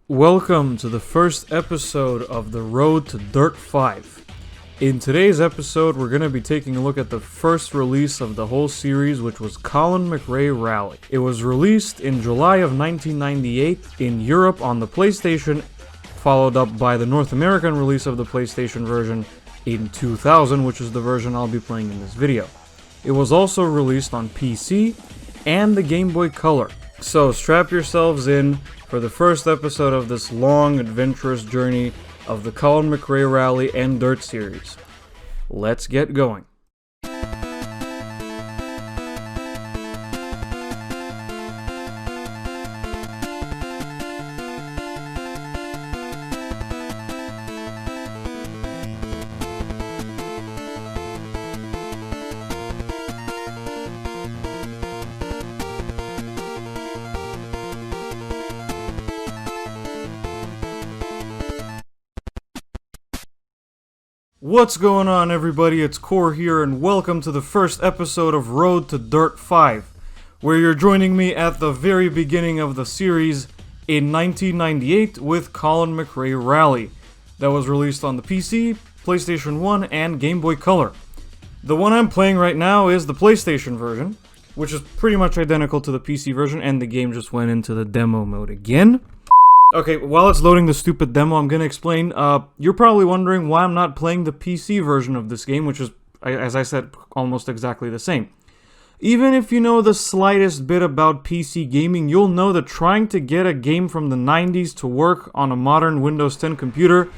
Welcome to the first episode of The Road to Dirt 5. In today's episode, we're going to be taking a look at the first release of the whole series, which was Colin McRae Rally. It was released in July of 1998 in Europe on the PlayStation, followed up by the North American release of the PlayStation version in 2000, which is the version I'll be playing in this video. It was also released on PC and the Game Boy Color. So strap yourselves in for the first episode of this long, adventurous journey of the Colin McRae Rally and Dirt series. Let's get going. What's going on, everybody? It's Korr here, and welcome to the first episode of Road to Dirt 5, where you're joining me at the very beginning of the series in 1998 with Colin McRae Rally, that was released on the PC, PlayStation 1, and Game Boy Color. The one I'm playing right now is the PlayStation version, which is pretty much identical to the PC version, and the game just went into the demo mode again. Okay, while it's loading the stupid demo, I'm gonna explain. You're probably wondering why I'm not playing the PC version of this game, which is, as I said, almost exactly the same. Even if you know the slightest bit about PC gaming, you'll know that trying to get a game from the 90s to work on a modern Windows 10 computer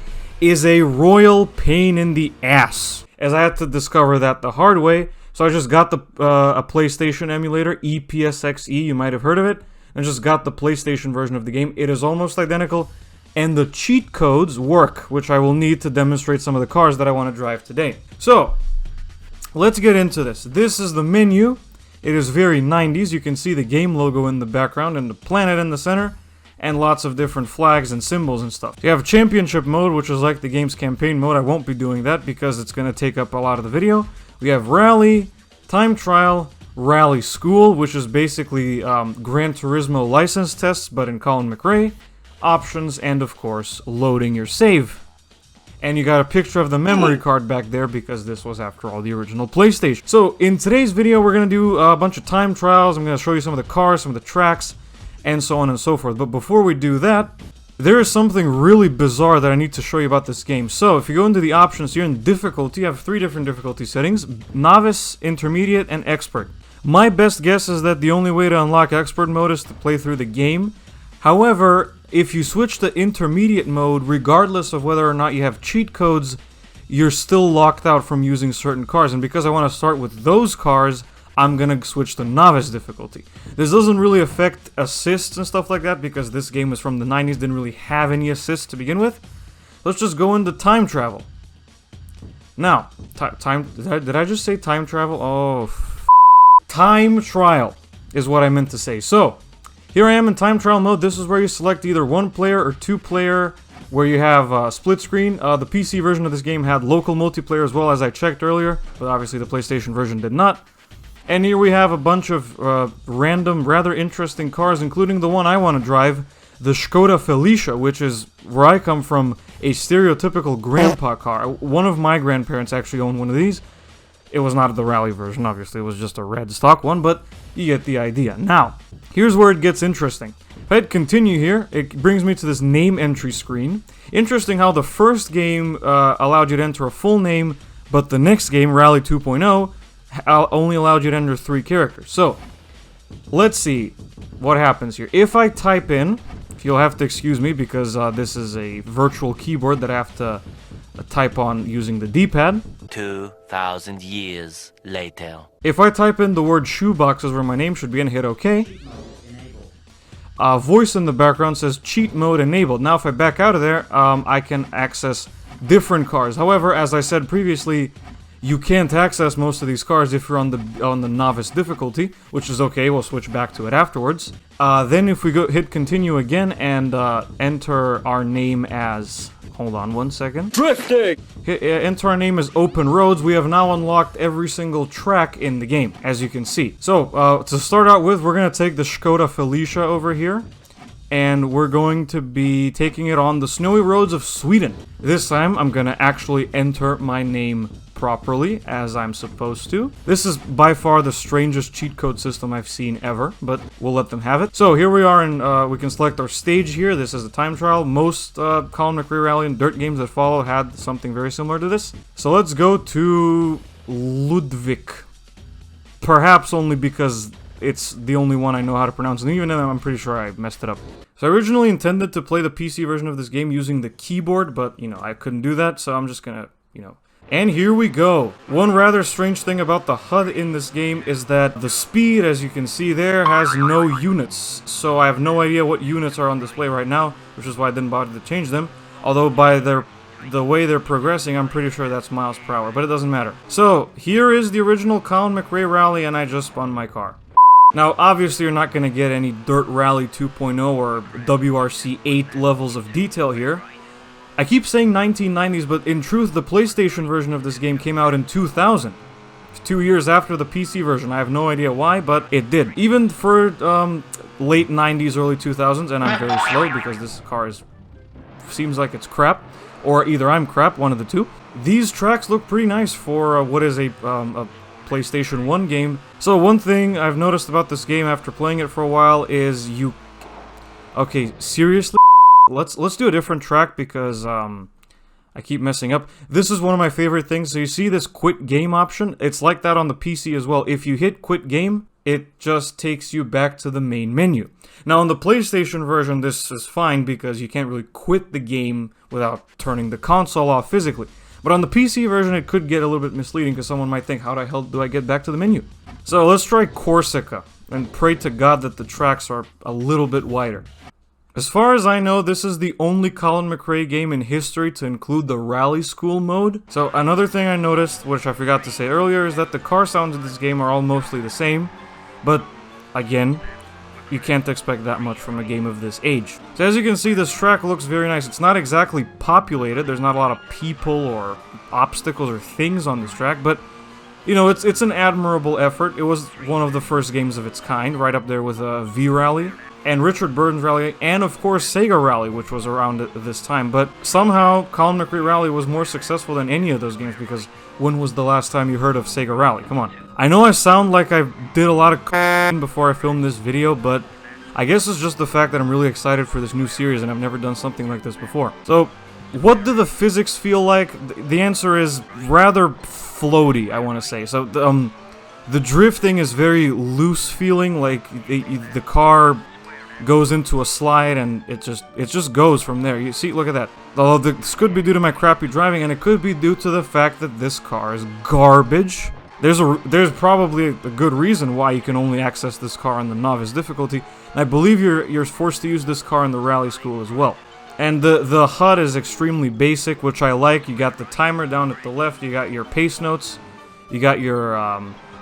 is a royal pain in the ass. As I had to discover that the hard way, so I just got a PlayStation emulator, EPSXE, you might have heard of it, and just got the PlayStation version of the game. It is almost identical, and the cheat codes work, which I will need to demonstrate some of the cars that I want to drive today. So, let's get into this. This is the menu. It is very 90s. You can see the game logo in the background and the planet in the center, and lots of different flags and symbols and stuff. You have championship mode, which is like the game's campaign mode. I won't be doing that because it's going to take up a lot of the video. We have rally, time trial, Rally School, which is basically Gran Turismo license tests, but in Colin McRae, options, and of course, loading your save. And you got a picture of the memory card back there because this was, after all, the original PlayStation. So, in today's video, we're going to do a bunch of time trials. I'm going to show you some of the cars, some of the tracks, and so on and so forth. But before we do that, there is something really bizarre that I need to show you about this game. So, if you go into the options here in difficulty, you have three different difficulty settings: Novice, Intermediate, and Expert. My best guess is that the only way to unlock Expert mode is to play through the game. However, if you switch to Intermediate mode, regardless of whether or not you have cheat codes, you're still locked out from using certain cars. And because I want to start with those cars, I'm going to switch to Novice difficulty. This doesn't really affect assists and stuff like that because this game was from the 90s, didn't really have any assists to begin with. Let's just go into time travel. Now, did I just say time travel? Oh, time trial is what I meant to say. So, here I am in time trial mode. This is where you select either one player or two player, where you have split screen. The PC version of this game had local multiplayer as well, as I checked earlier, but obviously the PlayStation version did not. And here we have a bunch of random, rather interesting cars, including the one I want to drive, the Skoda Felicia, which is, where I come from, a stereotypical grandpa car. One of my grandparents actually owned one of these. It was not the rally version, obviously, it was just a red stock one, but you get the idea. Now, here's where it gets interesting. If I hit continue here, it brings me to this name entry screen. Interesting how the first game allowed you to enter a full name, but the next game, Rally 2.0, only allowed you to enter 3 characters. So, let's see what happens here. If I type in, you'll have to excuse me because this is a virtual keyboard that I have to type on using the D-pad. 2,000 years later. If I type in the word shoeboxes where my name should be and hit OK, voice in the background says cheat mode enabled. Now if I back out of there, I can access different cars. However, as I said previously, you can't access most of these cars if you're on the novice difficulty, which is okay. We'll switch back to it afterwards. Then if we hit continue again and enter our name as, hold on one second. Drifting! Enter our name as Open Roads. We have now unlocked every single track in the game, as you can see. So, to start out with, we're going to take the Skoda Felicia over here. and we're going to be taking it on the snowy roads of Sweden. This time, I'm gonna actually enter my name properly, as I'm supposed to. This is by far the strangest cheat code system I've seen ever, but we'll let them have it. So here we are, and we can select our stage here. This is a time trial. Most Colin McRae Rally and Dirt games that follow had something very similar to this. So let's go to Ludwig. Perhaps only because it's the only one I know how to pronounce, and even then I'm pretty sure I messed it up. So I originally intended to play the PC version of this game using the keyboard, but, you know, I couldn't do that, so I'm just gonna, you know... And here we go! One rather strange thing about the HUD in this game is that the speed, as you can see there, has no units. So I have no idea what units are on display right now, which is why I didn't bother to change them. Although by the way they're progressing, I'm pretty sure that's miles per hour, but it doesn't matter. So, here is the original Colin McRae Rally, and I just spun my car. Now, obviously you're not going to get any Dirt Rally 2.0 or WRC 8 levels of detail here. I keep saying 1990s, but in truth, the PlayStation version of this game came out in 2000. 2 years after the PC version. I have no idea why, but it did. Even for late 90s, early 2000s, and I'm very slow because this car seems like it's crap, or either I'm crap, one of the two. These tracks look pretty nice for what is a PlayStation 1 game. So one thing I've noticed about this game after playing it for a while is you... Okay, seriously? Let's do a different track because I keep messing up. This is one of my favorite things. So you see this quit game option? It's like that on the PC as well. If you hit quit game, it just takes you back to the main menu. Now on the PlayStation version, this is fine because you can't really quit the game without turning the console off physically. But on the PC version, it could get a little bit misleading because someone might think, how the hell do I get back to the menu? So let's try Corsica and pray to God that the tracks are a little bit wider. As far as I know, this is the only Colin McRae game in history to include the Rally School mode. So another thing I noticed, which I forgot to say earlier, is that the car sounds in this game are all mostly the same. But, again, you can't expect that much from a game of this age. So as you can see, this track looks very nice. It's not exactly populated. There's not a lot of people or obstacles or things on this track, but, you know, it's an admirable effort. It was one of the first games of its kind, right up there with V-Rally. And Richard Burton's Rally, and of course Sega Rally, which was around at this time. But somehow, Colin McRae Rally was more successful than any of those games, because when was the last time you heard of Sega Rally? Come on. I know I sound like I did a lot of before I filmed this video, but I guess it's just the fact that I'm really excited for this new series, and I've never done something like this before. So, what do the physics feel like? The answer is rather floaty, I want to say. So, the drifting is very loose feeling, like the car goes into a slide and it just goes from there. You see, look at that. Although this could be due to my crappy driving, and it could be due to the fact that this car is garbage. There's probably a good reason why you can only access this car on the novice difficulty. And I believe you're forced to use this car in the Rally School as well. And the HUD is extremely basic, which I like. You got the timer down at the left, you got your pace notes, you got your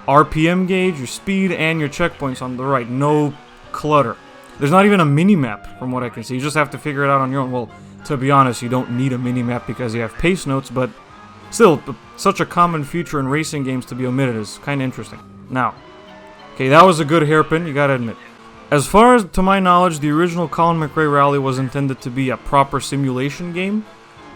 RPM gauge, your speed, and your checkpoints on the right. No clutter. There's not even a mini-map, from what I can see. You just have to figure it out on your own. Well, to be honest, you don't need a mini-map because you have pace notes, but still, such a common feature in racing games to be omitted is kind of interesting. Now, okay, that was a good hairpin, you gotta admit. As far as to my knowledge, the original Colin McRae Rally was intended to be a proper simulation game,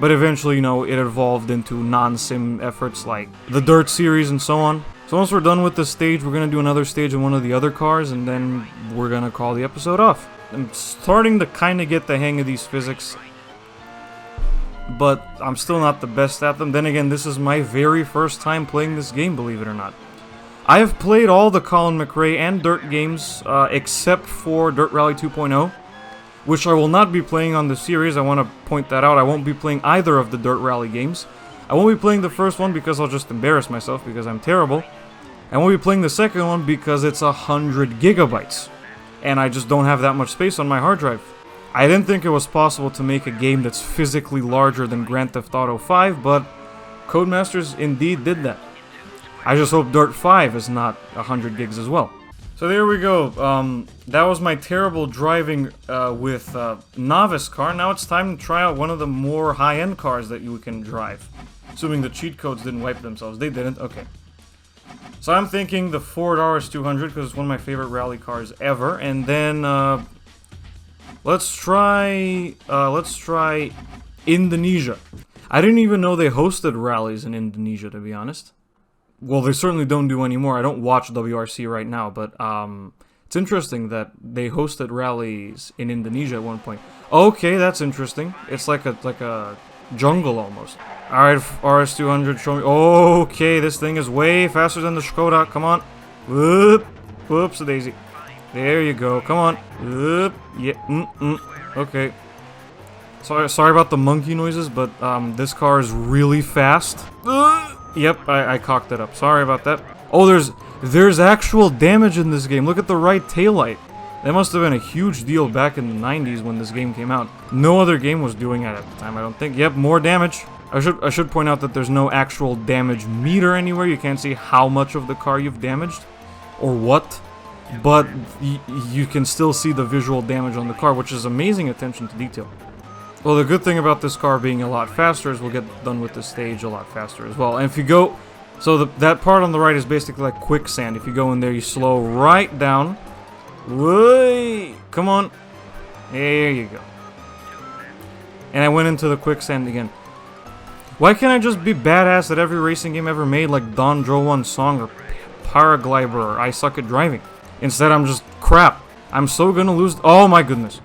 but eventually, you know, it evolved into non-sim efforts like the Dirt series and so on. So once we're done with this stage, we're going to do another stage in one of the other cars, and then we're going to call the episode off. I'm starting to kind of get the hang of these physics, but I'm still not the best at them. Then again, this is my very first time playing this game, believe it or not. I have played all the Colin McRae and Dirt games, except for Dirt Rally 2.0, which I will not be playing on the series. I want to point that out. I won't be playing either of the Dirt Rally games. I won't be playing the first one because I'll just embarrass myself because I'm terrible. I won't be playing the second one because it's 100 gigabytes. And I just don't have that much space on my hard drive. I didn't think it was possible to make a game that's physically larger than Grand Theft Auto 5, but Codemasters indeed did that. I just hope Dirt 5 is not 100 gigs as well. So there we go. That was my terrible driving with Novice car. Now it's time to try out one of the more high-end cars that you can drive. Assuming the cheat codes didn't wipe themselves. They didn't? Okay. So I'm thinking the Ford RS200 because it's one of my favorite rally cars ever. And then Let's try Indonesia. I didn't even know they hosted rallies in Indonesia, to be honest. Well, they certainly don't do anymore. I don't watch WRC right now, but it's interesting that they hosted rallies in Indonesia at one point. Okay, that's interesting. It's like a jungle almost. All right, RS200, show me. Okay, this thing is way faster than the Skoda. Come on. Whoop. Whoops, daisy. There you go. Come on. Whoop. Yeah. Okay. Sorry about the monkey noises, but this car is really fast. Yep, I cocked it up. Sorry about that. Oh, there's actual damage in this game. Look at the right taillight. That must have been a huge deal back in the 90s when this game came out. No other game was doing it at the time, I don't think. Yep, more damage. I should point out that there's no actual damage meter anywhere. You can't see how much of the car you've damaged or what, but you can still see the visual damage on the car, which is amazing attention to detail. Well, the good thing about this car being a lot faster is we'll get done with the stage a lot faster as well. And if you go, so that part on the right is basically like quicksand. If you go in there, you slow right down. Whee! Come on. There you go. And I went into the quicksand again. Why can't I just be badass at every racing game ever made, like Don Joe Song or Paraglider or I Suck at Driving? Instead, I'm just crap. I'm so gonna lose. Oh my goodness.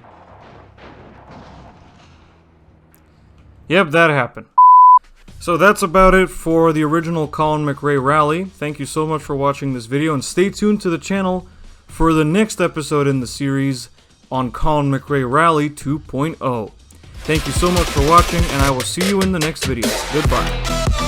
Yep, that happened. So that's about it for the original Colin McRae rally. Thank you so much for watching this video, and stay tuned to the channel for the next episode in the series on Colin McRae Rally 2.0. Thank you so much for watching, and I will see you in the next video. Goodbye.